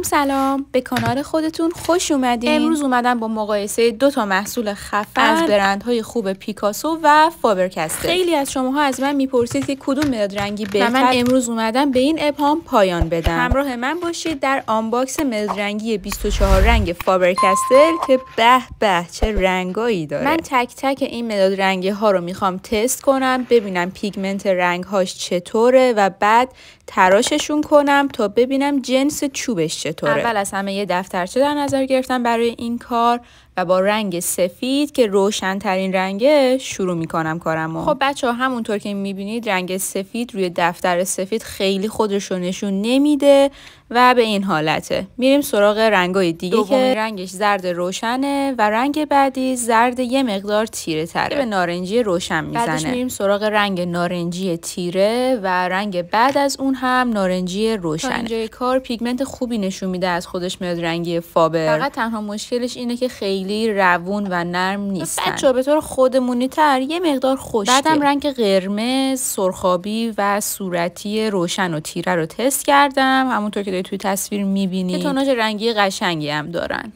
سلام به کانال خودتون خوش اومدین. امروز اومدم با مقایسه 2 تا محصول خفن از برندهای خوب پیکاسو و فابرکستل. خیلی از شماها از من میپرسید که کدوم مداد رنگی بهتر و من امروز اومدم به این ابهام پایان بدم. همراه من باشید در آنباکس مداد رنگی 24 رنگ فابرکستل که به چه رنگایی داره. من تک تک این مداد رنگی ها رو میخوام تست کنم، ببینم پیگمنت رنگ هاش چطوره و بعد تراششون کنم تا ببینم جنس چوبش چطوره. اول از همه یه دفترچه در نظر گرفتم برای این کار و با رنگ سفید که روشن ترین رنگه شروع میکنم کارمو. خب بچه‌ها همونطور که میبینید رنگ سفید روی دفتر سفید خیلی خودش رو نشون نمیده و به این حالته. میریم سراغ رنگای دیگه که رنگش زرد روشنه و رنگ بعدی زرد یه مقدار تیره تره به نارنجی روشن میزنه. بعدش میریم سراغ رنگ نارنجی تیره و رنگ بعد از اون هم نارنجی روشنه. اینجای کار پیگمنت خوبی نشون میده از خودش مداد رنگی فابر. فقط تنها مشکلش اینه که خیلی روون و نرم نیستن. بچه‌ها به طور خودمونی تر یه مقدار خشکه. بعدم رنگ قرمز، سرخابی و صورتی روشن و تیره رو تست کردم. همونطور که توی تصویر میبینید که توناژ رنگی قشنگی هم دارن.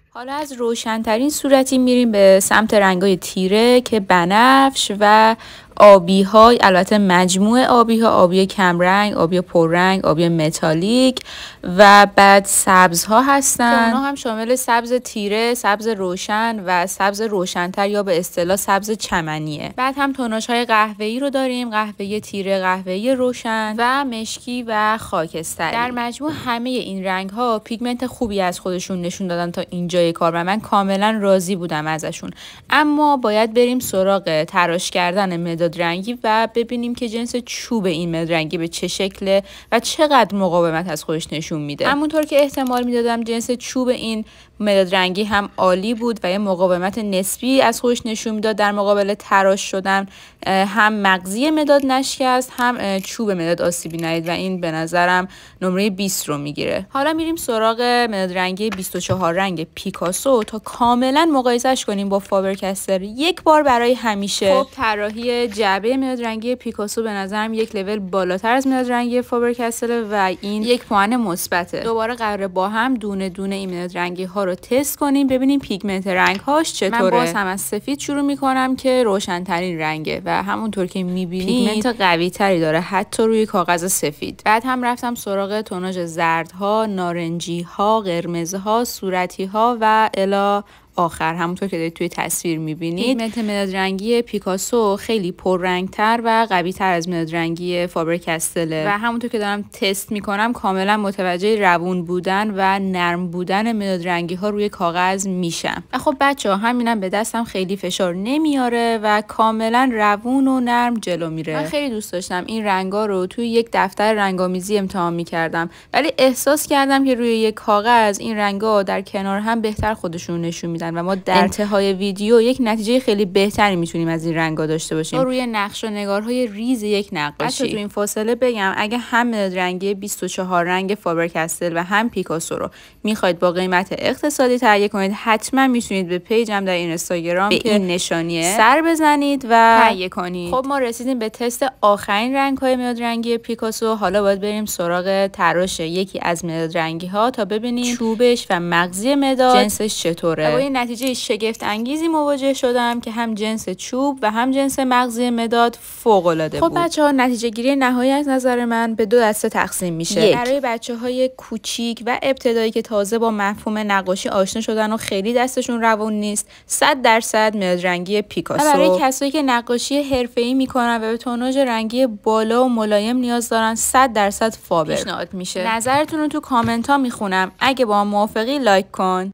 حالا از روشن‌ترین صورتی میریم به سمت رنگای تیره که بنفش و آبی های، البته مجموعه آبی ها، آبی کمرنگ، آبی پررنگ، آبی متالیک و بعد سبز ها هستن که اونا هم شامل سبز تیره، سبز روشن و سبز روشنتر یا به اصطلاح سبز چمنیه. بعد هم توناژ های قهوه‌ای رو داریم، قهوه‌ای تیره، قهوه‌ای روشن و مشکی و خاکستری. در مجموع همه این رنگ ها پیگمنت خوبی از خودشون نشون دادن تا اینجای کار و من کاملا راضی بودم ازشون. اما باید بریم سراغ تراش کردن مداد رنگی و ببینیم که جنس چوب این مداد رنگی به چه شکله و چقدر مقاومت از خودش نشون میده. همونطور که احتمال میدادم جنس چوب این مداد رنگی هم عالی بود و یه مقاومت نسبی از خودش نشون میداد در مقابل تراش شدن. هم مغزی مداد نشکست، هم چوب مداد آسیبی ندید و این به نظرم نمره 20 رو میگیره. حالا میریم سراغ مداد رنگی 24 رنگ پیکاسو تا کاملا مقایسهش کنیم با فابرکستل یک بار برای همیشه. خب طراحی جعبه مداد رنگی پیکاسو به نظرم یک لول بالاتر از مداد رنگی فابرکستل و این یک پوان مثبته. دوباره قراره با هم دونه دونه این مداد رنگی ها رو تست کنیم ببینیم پیگمنت رنگ هاش چطوره. من باز هم از سفید شروع میکنم که روشن ترین رنگه و همونطور که میبینید پیگمنت قوی تری داره حتی روی کاغذ سفید. بعد هم رفتم سراغ توناژ زردها، نارنجی ها، قرمزها، صورتی ها و الی آخر. همونطور که دارید توی تصویر میبینید پیگمنت مداد رنگی پیکاسو خیلی پررنگتر و قوی تر از مداد رنگی فابرکستله و همونطور که دارم تست میکنم کاملا متوجه روون بودن و نرم بودن مداد رنگی ها روی کاغذ میشم. و خب بچه‌ها همینم به دستم خیلی فشار نمیاره و کاملا روون و نرم جلو میره. من خیلی دوست داشتم این رنگا رو توی یک دفتر رنگامیزی امتحان میکردم ولی احساس کردم که روی یک کاغذ این رنگا در کنار هم بهتر خودشون نشون میدن و ما در انتهای ویدیو یک نتیجه خیلی بهتری میتونیم از این رنگا داشته باشیم روی نقش و نگارهای ریز یک نقاشی. تو این فاصله بگم اگه هم مداد رنگی 24 رنگ فابرکستل و هم پیکاسو رو میخواید با قیمت اقتصادی تهیه کنید حتما میتونید به پیجم در اینستاگرام به این نشانیه سر بزنید و تهیه کنید. خب ما رسیدیم به تست آخرین رنگ‌های مداد رنگی پیکاسو. حالا باید بریم سراغ تراش یکی از مداد رنگی ها تا ببینیم چوبش و مغزی مداد جنسش چطوره. نتیجه شگفت انگیزی مواجه شدم که هم جنس چوب و هم جنس مغزی مداد فوق العاده بود. خب بچه‌ها نتیجه گیری نهایی از نظر من به 2 دسته تقسیم میشه. برای بچه‌های کوچیک و ابتدایی که تازه با مفهوم نقاشی آشنا شدن و خیلی دستشون روون نیست 100% مداد رنگی پیکاسو. و برای کسایی که نقاشی حرفه‌ای میکنن و به توناژ رنگی بالا و ملایم نیاز دارن 100% فابر پیشنهاد میشه. نظرتون رو تو کامنت ها میخونم. اگه با هم موافقی لایک کن.